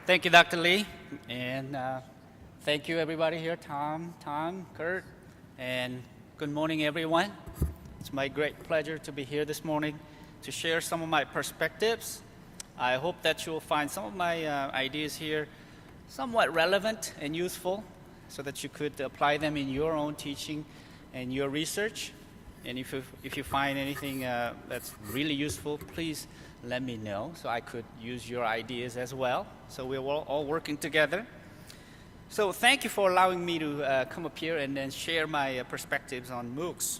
Thank you, Dr. Lee, and thank you everybody here, Tom, Kurt, and good morning everyone. It's my great pleasure to be here this morning to share some of my perspectives. I hope that you'll find some of my ideas here somewhat relevant and useful so that you could apply them in your own teaching and your research. And if you find anything that's really useful, please let me know so I could use your ideas as well. So we're all working together. So thank you for allowing me to come up here and then share my perspectives on MOOCs.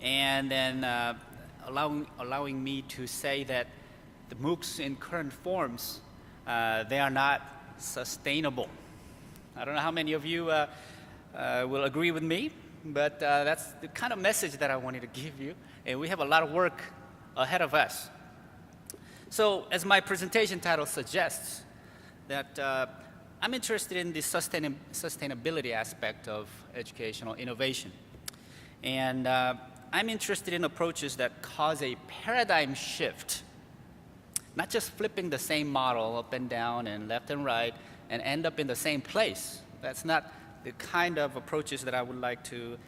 And then allowing me to say that the MOOCs in current forms, they are not sustainable. I don't know how many of you will agree with me, but that's the kind of message that I wanted to give you. And we have a lot of work ahead of us. So as my presentation title suggests, that I'm interested in the sustainability aspect of educational innovation. And I'm interested in approaches that cause a paradigm shift, not just flipping the same model up and down and left and right and end up in the same place. That's not the kind of approaches that I would like to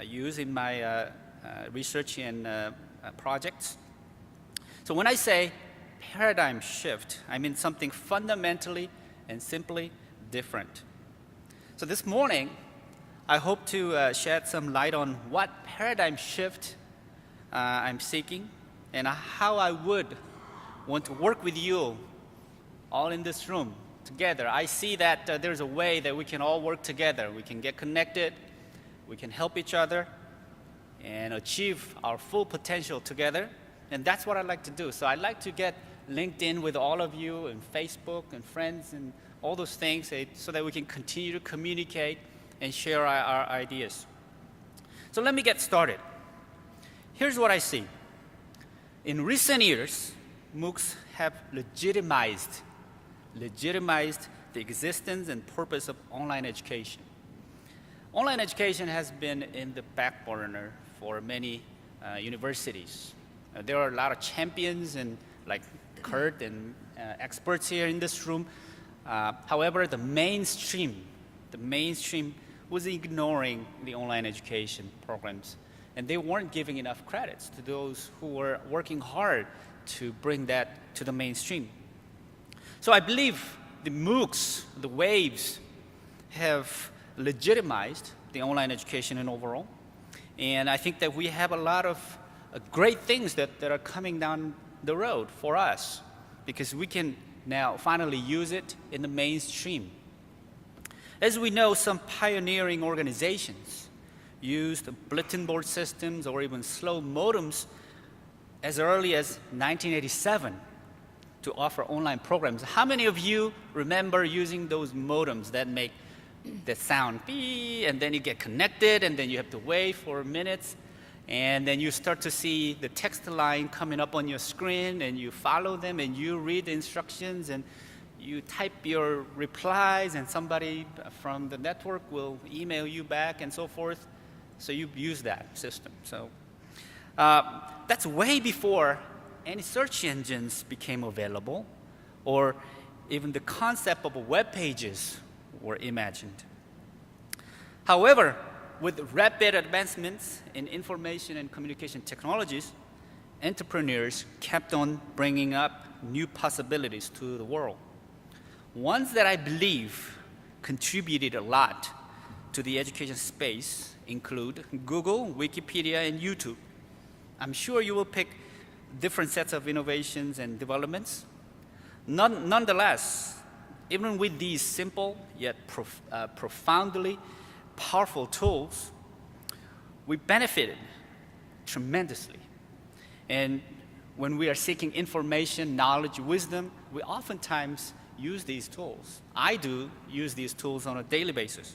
use in my research and projects. So when I say paradigm shift, I mean something fundamentally and simply different. So this morning, I hope to shed some light on what paradigm shift I'm seeking and how I would want to work with you all in this room together. I see that there's a way that we can all work together. We can get connected, we can help each other, and achieve our full potential together. And that's what I'd like to do. So I'd like to get linked in with all of you and Facebook and friends and all those things so that we can continue to communicate and share our ideas. So let me get started. Here's what I see. In recent years, MOOCs have legitimized the existence and purpose of online education. Online education has been in the back burner for many universities. There are a lot of champions and like Kurt and experts here in this room. However, the mainstream was ignoring the online education programs, and they weren't giving enough credits to those who were working hard to bring that to the mainstream. So I believe the MOOCs, the waves, have legitimized the online education in overall. And I think that we have a lot of great things that are coming down the road for us because we can now finally use it in the mainstream. As we know, some pioneering organizations used bulletin board systems or even slow modems as early as 1987 to offer online programs. How many of you remember using those modems that sound beep, and then you get connected, and then you have to wait for minutes, and then you start to see the text line coming up on your screen, and you follow them, and you read the instructions, and you type your replies, and somebody from the network will email you back, and so forth. So you use that system. So that's way before any search engines became available, or even the concept of web pages were imagined. However, with rapid advancements in information and communication technologies, entrepreneurs kept on bringing up new possibilities to the world. Ones that I believe contributed a lot to the education space include Google, Wikipedia, and YouTube. I'm sure you will pick different sets of innovations and developments. Nonetheless, even with these simple yet profoundly powerful tools, we benefited tremendously. And when we are seeking information, knowledge, wisdom, we oftentimes use these tools. I do use these tools on a daily basis.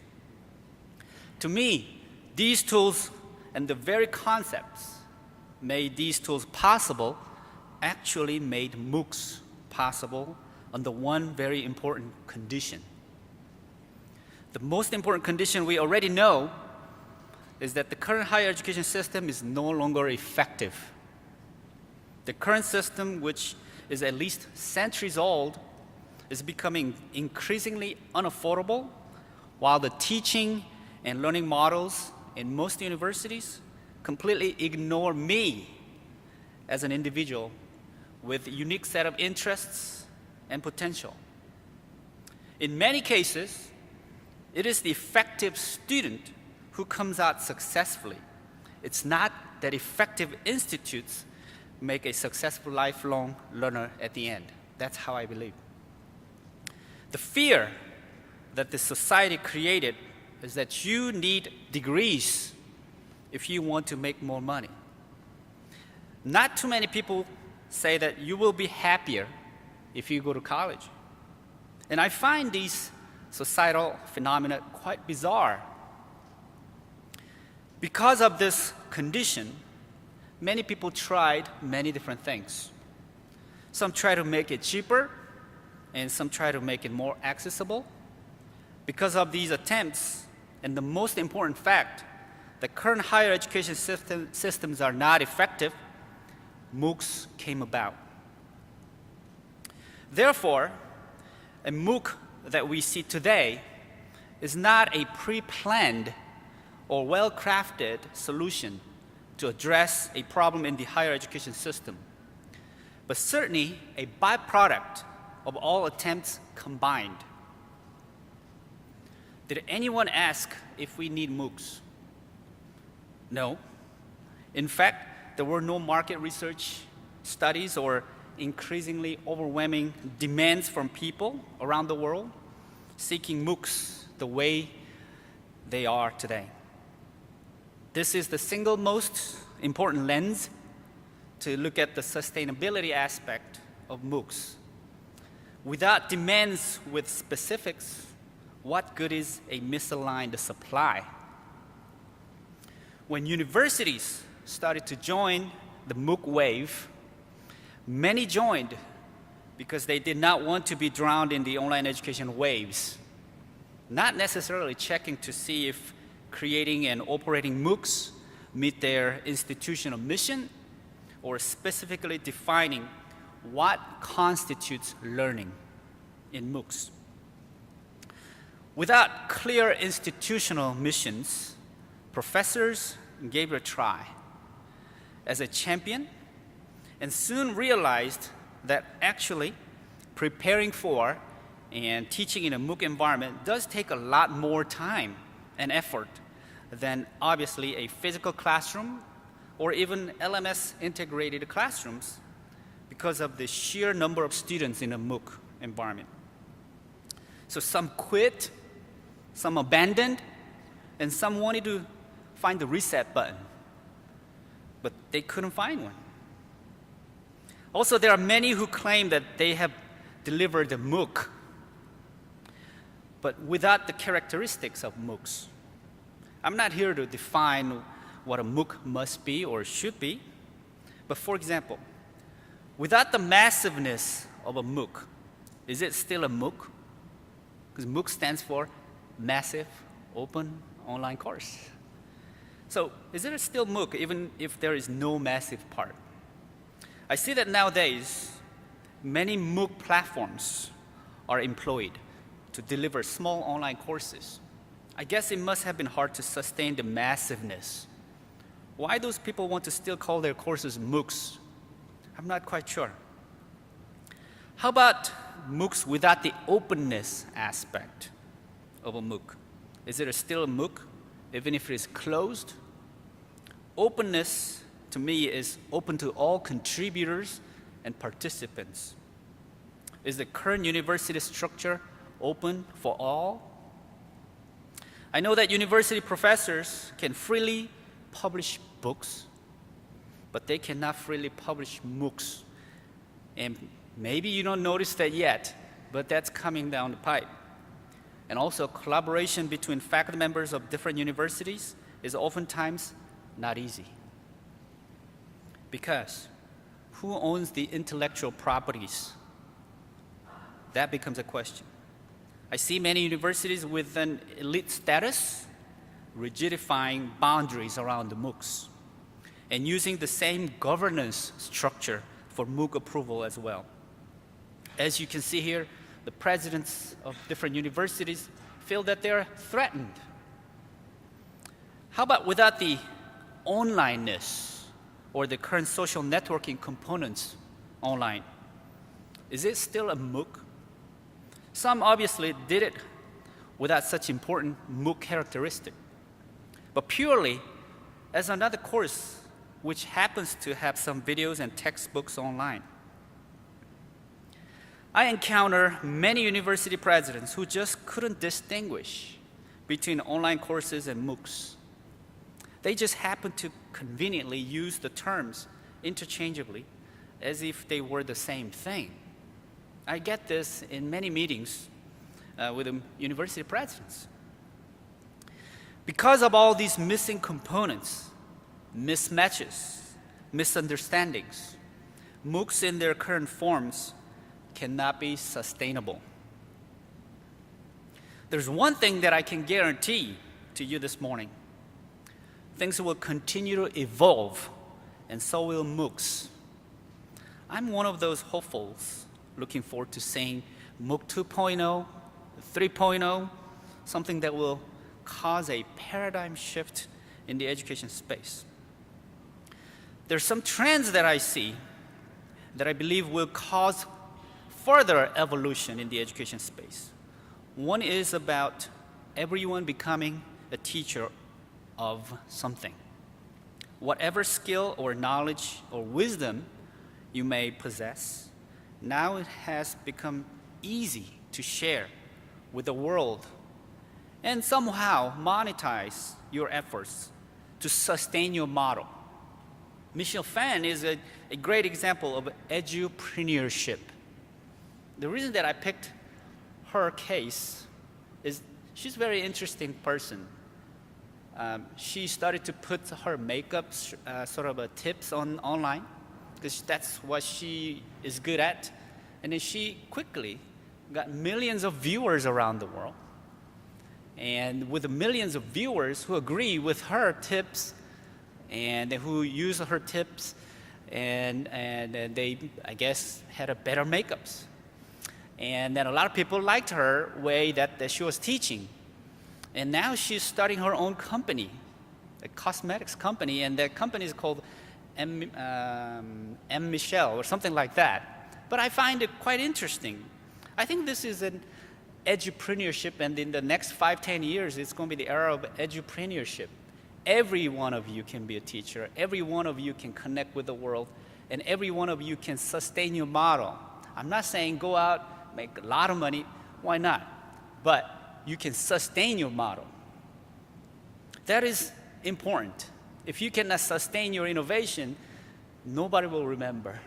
To me, these tools and the very concepts made these tools possible actually made MOOCs possible under one very important condition. The most important condition we already know is that the current higher education system is no longer effective. The current system, which is at least centuries old, is becoming increasingly unaffordable, while the teaching and learning models in most universities completely ignore me as an individual with a unique set of interests and potential. In many cases, it is the effective student who comes out successfully. It's not that effective institutes make a successful lifelong learner at the end. That's how I believe. The fear that the society created is that you need degrees if you want to make more money. Not too many people say that you will be happier if you go to college. And I find these societal phenomena quite bizarre. Because of this condition, many people tried many different things. Some try to make it cheaper, and some try to make it more accessible. Because of these attempts, and the most important fact, the current higher education systems are not effective, MOOCs came about. Therefore, a MOOC that we see today is not a pre-planned or well-crafted solution to address a problem in the higher education system, but certainly a byproduct of all attempts combined. Did anyone ask if we need MOOCs? No. In fact, there were no market research studies or increasingly overwhelming demands from people around the world seeking MOOCs the way they are today. This is the single most important lens to look at the sustainability aspect of MOOCs. Without demands with specifics, what good is a misaligned supply? When universities started to join the MOOC wave, many joined because they did not want to be drowned in the online education waves, not necessarily checking to see if creating and operating MOOCs meet their institutional mission or specifically defining what constitutes learning in MOOCs. Without clear institutional missions, professors gave it a try as a champion and soon realized that actually preparing for and teaching in a MOOC environment does take a lot more time and effort than obviously a physical classroom or even LMS integrated classrooms because of the sheer number of students in a MOOC environment. So some quit, some abandoned, and some wanted to find the reset button, but they couldn't find one. Also, there are many who claim that they have delivered a MOOC, but without the characteristics of MOOCs. I'm not here to define what a MOOC must be or should be, but for example, without the massiveness of a MOOC, is it still a MOOC? Because MOOC stands for Massive Open Online Course. So is it still MOOC even if there is no massive part? I see that nowadays, many MOOC platforms are employed to deliver small online courses. I guess it must have been hard to sustain the massiveness. Why those people want to still call their courses MOOCs? I'm not quite sure. How about MOOCs without the openness aspect of a MOOC? Is it still a MOOC, even if it is closed? Openness, to me, is open to all contributors and participants. Is the current university structure open for all? I know that university professors can freely publish books, but they cannot freely publish MOOCs. And maybe you don't notice that yet, but that's coming down the pipe. And also, collaboration between faculty members of different universities is oftentimes not easy. Because who owns the intellectual properties? That becomes a question. I see many universities with an elite status rigidifying boundaries around the MOOCs and using the same governance structure for MOOC approval as well. As you can see here, the presidents of different universities feel that they're threatened. How about without the onlineness or the current social networking components online? Is it still a MOOC? Some obviously did it without such important MOOC characteristic, but purely as another course which happens to have some videos and textbooks online. I encounter many university presidents who just couldn't distinguish between online courses and MOOCs. They just happen to conveniently use the terms interchangeably as if they were the same thing. I get this in many meetings with the university presidents. Because of all these missing components, mismatches, misunderstandings, MOOCs in their current forms cannot be sustainable. There's one thing that I can guarantee to you this morning. Things will continue to evolve, and so will MOOCs. I'm one of those hopefuls looking forward to seeing MOOC 2.0, 3.0, something that will cause a paradigm shift in the education space. There's some trends that I see that I believe will cause further evolution in the education space. One is about everyone becoming a teacher of something. Whatever skill or knowledge or wisdom you may possess, now it has become easy to share with the world and somehow monetize your efforts to sustain your model. Michelle Phan is a great example of edupreneurship. The reason that I picked her case is she's a very interesting person. She started to put her makeup tips online because that's what she is good at. And then she quickly got millions of viewers around the world. And with the millions of viewers who agree with her tips and who use her tips, and they, I guess, had a better makeups. And then a lot of people liked her way that she was teaching. And now she's starting her own company, a cosmetics company, and that company is called M. Michelle or something like that. But I find it quite interesting. I think this is an edupreneurship, and in the next 5-10 years, it's going to be the era of edupreneurship. Every one of you can be a teacher. Every one of you can connect with the world, and every one of you can sustain your model. I'm not saying go out, make a lot of money. Why not? But you can sustain your model. That is important. If you cannot sustain your innovation, nobody will remember.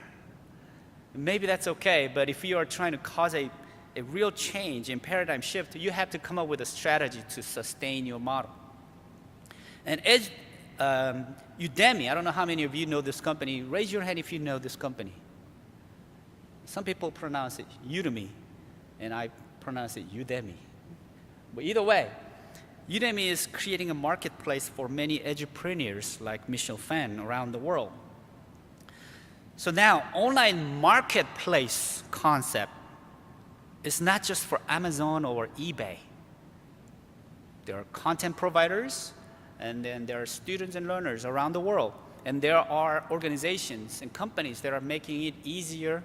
Maybe that's okay, but if you are trying to cause a real change in paradigm shift, you have to come up with a strategy to sustain your model. And Udemy, I don't know how many of you know this company. Raise your hand if you know this company. Some people pronounce it Udemy, and I pronounce it Udemy. But either way, Udemy is creating a marketplace for many edupreneurs like Michelle Phan around the world. So now, online marketplace concept is not just for Amazon or eBay. There are content providers, and then there are students and learners around the world. And there are organizations and companies that are making it easier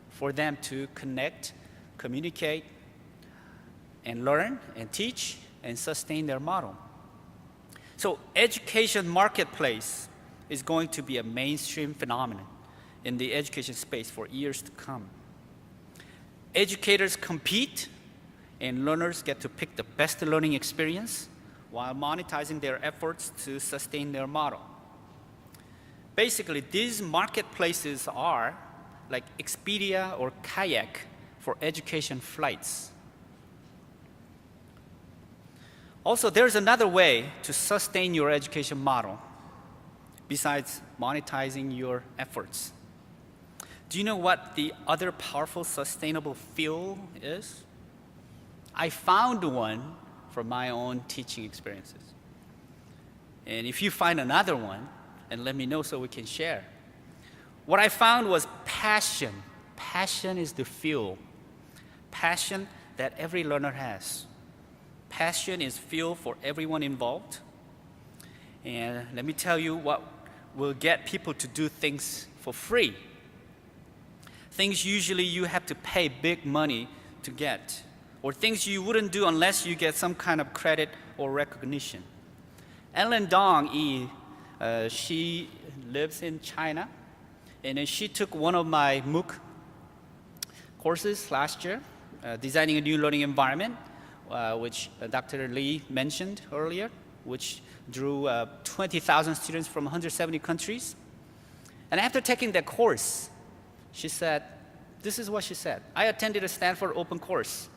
for them to connect, communicate, and learn, and teach, and sustain their model. So education marketplace is going to be a mainstream phenomenon in the education space for years to come. Educators compete, and learners get to pick the best learning experience while monetizing their efforts to sustain their model. Basically, these marketplaces are like Expedia or Kayak for education flights. Also, there's another way to sustain your education model besides monetizing your efforts. Do you know what the other powerful sustainable fuel is? I found one from my own teaching experiences. And if you find another one, and let me know so we can share. What I found was passion. Passion is the fuel. passion that every learner has. Passion is fuel for everyone involved. And let me tell you what will get people to do things for free. Things usually you have to pay big money to get, or things you wouldn't do unless you get some kind of credit or recognition. Ellen Dong Yi, she lives in China, and then she took one of my MOOC courses last year, Designing a New Learning Environment, which Dr. Lee mentioned earlier, which drew 20,000 students from 170 countries. And after taking that course, she said, this is what she said: I attended a Stanford open course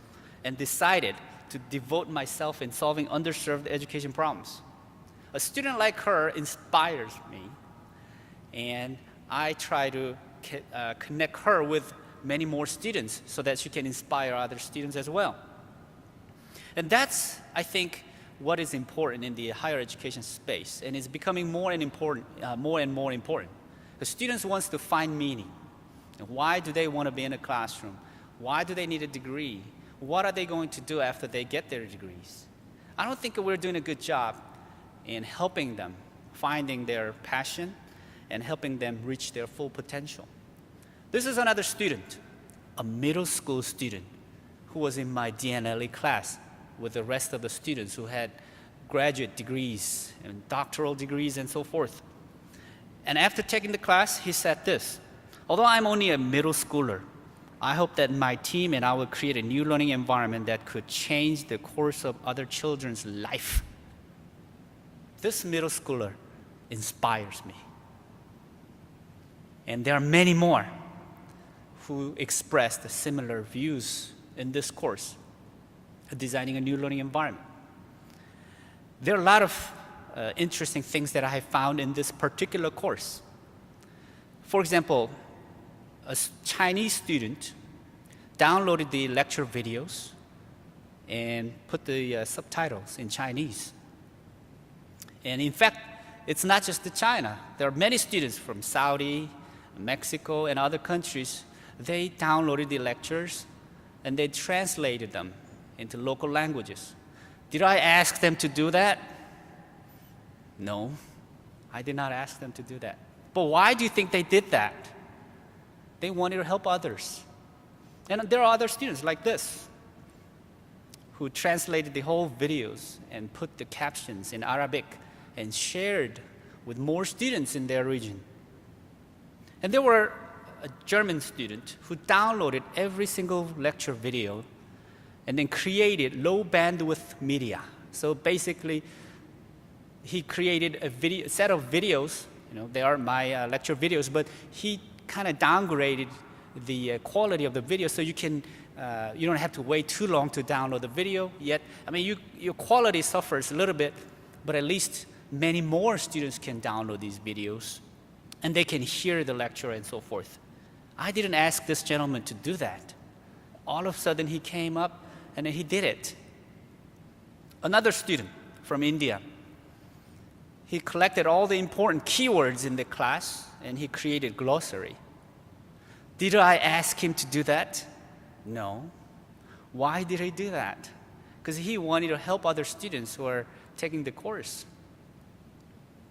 and decided to devote myself in solving underserved education problems. A student like her inspires me, and I try to connect her with many more students so that she can inspire other students as well. And that's, I think, what is important in the higher education space, and it's becoming more and more important. The students want to find meaning. And why do they want to be in a classroom? Why do they need a degree? What are they going to do after they get their degrees? I don't think we're doing a good job in helping them finding their passion and helping them reach their full potential. This is another student, a middle school student, who was in my DNLE class with the rest of the students who had graduate degrees and doctoral degrees and so forth. And after taking the class, he said this: although I'm only a middle schooler, I hope that my team and I will create a new learning environment that could change the course of other children's life. This middle schooler inspires me. And there are many more who expressed similar views in this course, Designing a New Learning Environment. There are a lot of interesting things that I have found in this particular course. For example, a Chinese student downloaded the lecture videos and put the subtitles in Chinese. And in fact, it's not just China. There are many students from Saudi, Mexico, and other countries. They downloaded the lectures and they translated them into local languages. Did I ask them to do that? No, I did not ask them to do that. But why do you think they did that? They wanted to help others. And there are other students like this who translated the whole videos and put the captions in Arabic and shared with more students in their region. And there were a German student who downloaded every single lecture video and then created low bandwidth media. So basically, he created a set of videos. They are my lecture videos, but he kind of downgraded the quality of the video so you don't have to wait too long to download the video. Yet, your quality suffers a little bit, but at least many more students can download these videos and they can hear the lecture and so forth. I didn't ask this gentleman to do that. All of a sudden, he came up and he did it. Another student from India, he collected all the important keywords in the class and he created glossary. Did I ask him to do that? No. Why did he do that? Because he wanted to help other students who are taking the course.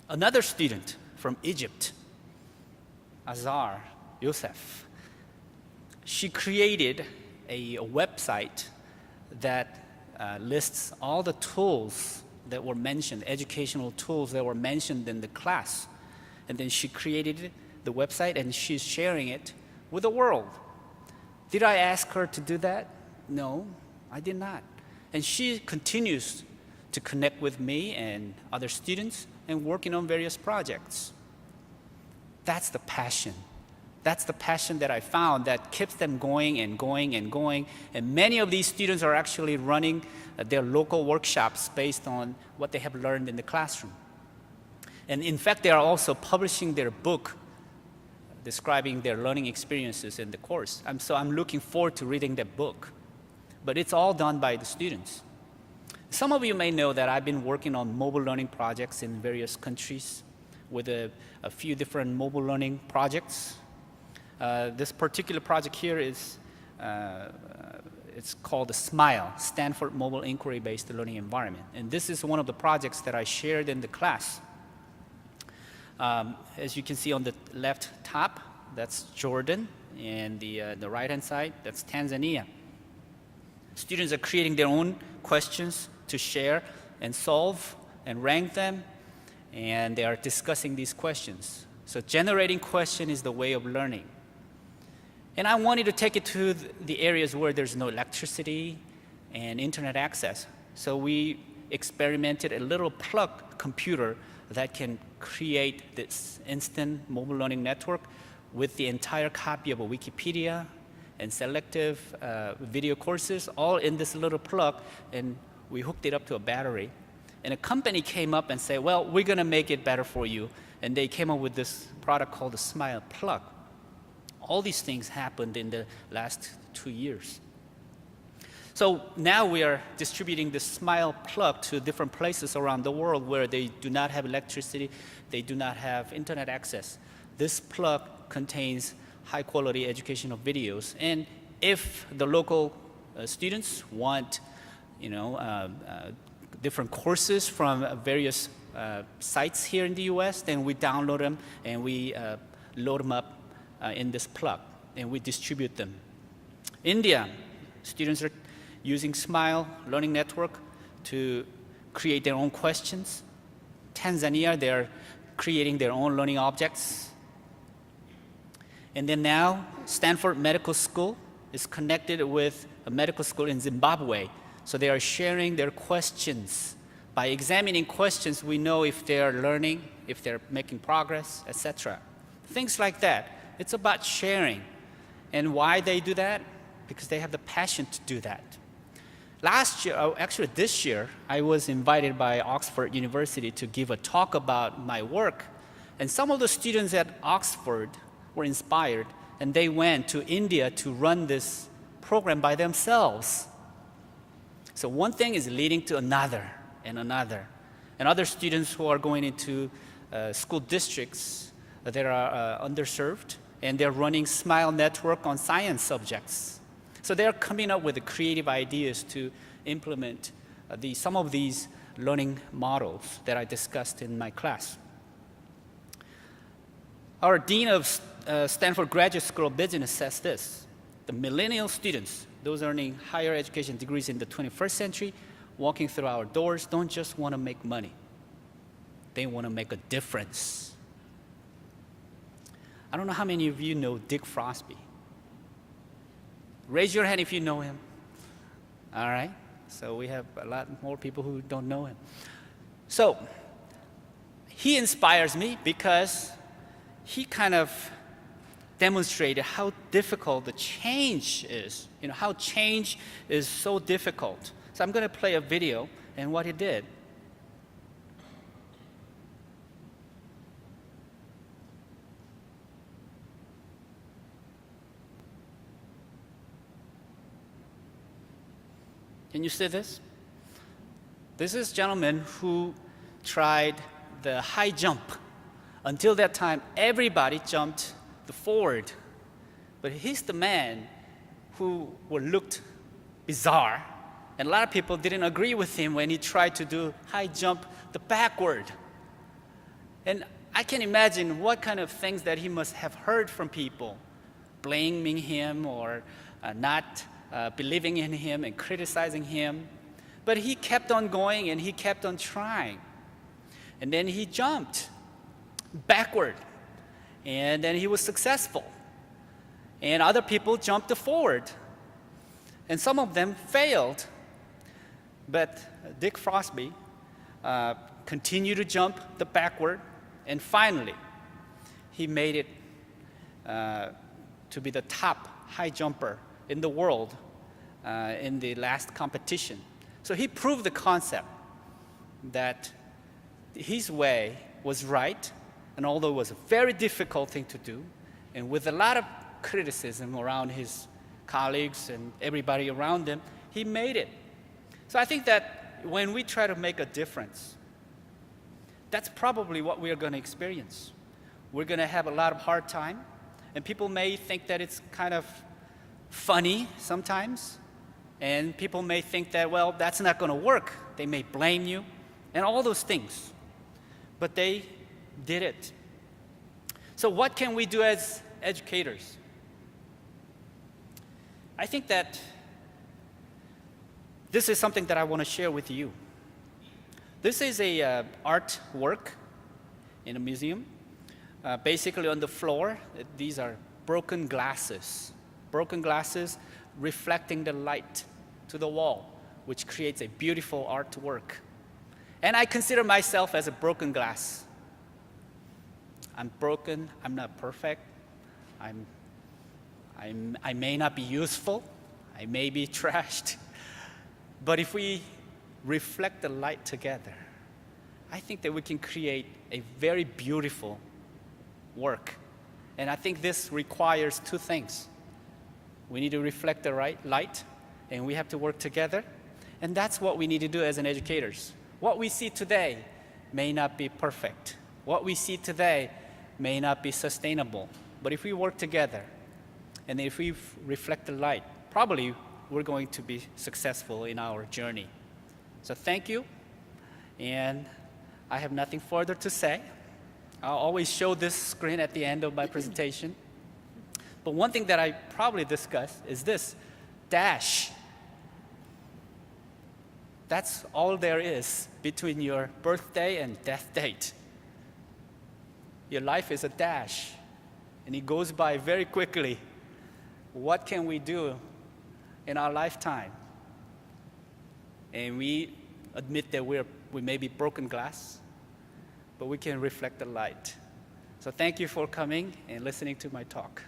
Another student from Egypt, Azar Youssef, she created a website that lists all the tools that were mentioned, educational tools that were mentioned in the class. And then she created the website and she's sharing it with the world. Did I ask her to do that? No, I did not. And she continues to connect with me and other students and working on various projects. That's the passion. That's the passion that I found that keeps them going and going and going. And many of these students are actually running their local workshops based on what they have learned in the classroom. And in fact, they are also publishing their book describing their learning experiences in the course. So I'm looking forward to reading that book. But it's all done by the students. Some of you may know that I've been working on mobile learning projects in various countries with a few different mobile learning projects. This particular project here is it's called the SMILE, Stanford Mobile Inquiry-Based Learning Environment. And this is one of the projects that I shared in the class. As you can see on the left top, that's Jordan, and the right-hand side, that's Tanzania. Students are creating their own questions to share and solve and rank them, and they are discussing these questions. So generating question is the way of learning. And I wanted to take it to the areas where there's no electricity and internet access. So we experimented a little plug computer that can create this instant mobile learning network with the entire copy of a Wikipedia and selective video courses, all in this little plug, and we hooked it up to a battery. And a company came up and said, well, we're gonna make it better for you. And they came up with this product called the SMILE Plug. All these things happened in the last 2 years. So now we are distributing the SMILE Plug to different places around the world where they do not have electricity, they do not have internet access. This plug contains high quality educational videos. And if the local students want different courses from various sites here in the US, then we download them and we load them up in this plug, and we distribute them. India, students are using SMILE Learning Network to create their own questions. Tanzania, they're creating their own learning objects. And then now, Stanford Medical School is connected with a medical school in Zimbabwe. So they are sharing their questions. By examining questions, we know if they're learning, if they're making progress, etc. Things like that. It's about sharing. And why they do that? Because they have the passion to do that. Last year, actually this year, I was invited by Oxford University to give a talk about my work. And some of the students at Oxford were inspired, and they went to India to run this program by themselves. So one thing is leading to another and another. And other students who are going into school districts that are underserved, and they're running SMILE network on science subjects. So they're coming up with the creative ideas to implement some of these learning models that I discussed in my class. Our Dean of Stanford Graduate School of Business says this: the millennial students, those earning higher education degrees in the 21st century, walking through our doors, don't just want to make money. They want to make a difference. I don't know how many of you know Dick Frosby. Raise your hand if you know him. All right, so we have a lot more people who don't know him. So he inspires me because he kind of demonstrated how difficult the change is, how change is so difficult. So I'm going to play a video and what he did. Can you see this? This is a gentleman who tried the high jump. Until that time, everybody jumped the forward. But he's the man who looked bizarre. And a lot of people didn't agree with him when he tried to do high jump the backward. And I can imagine what kind of things that he must have heard from people, blaming him or not believing in him and criticizing him. But he kept on going and he kept on trying. And then he jumped backward. And then he was successful. And other people jumped forward. And some of them failed. But Dick Frosby continued to jump the backward. And finally, he made it to be the top high jumper in the world in the last competition. So he proved the concept that his way was right, and although it was a very difficult thing to do, and with a lot of criticism around his colleagues and everybody around him, he made it. So I think that when we try to make a difference, that's probably what we are going to experience. We're going to have a lot of hard time, and people may think that it's kind of funny sometimes, And people may think that, well, that's not going to work. They may blame you and all those things. But they did it. So what can we do as educators? I think that this is something that I want to share with you. This is a artwork in a museum. Basically on the floor, these are broken glasses. Broken glasses reflecting the light to the wall, which creates a beautiful artwork. And I consider myself as a broken glass. I'm broken, I'm not perfect, I may not be useful, I may be trashed, but if we reflect the light together, I think that we can create a very beautiful work. And I think this requires two things. We need to reflect the right light, and we have to work together. And that's what we need to do as an educators. What we see today may not be perfect. What we see today may not be sustainable. But if we work together, and if we reflect the light, probably we're going to be successful in our journey. So thank you, and I have nothing further to say. I'll always show this screen at the end of my presentation. But one thing that I probably discuss is this, dash. That's all there is between your birthday and death date. Your life is a dash, and it goes by very quickly. What can we do in our lifetime? And we admit that we may be broken glass, but we can reflect the light. So thank you for coming and listening to my talk.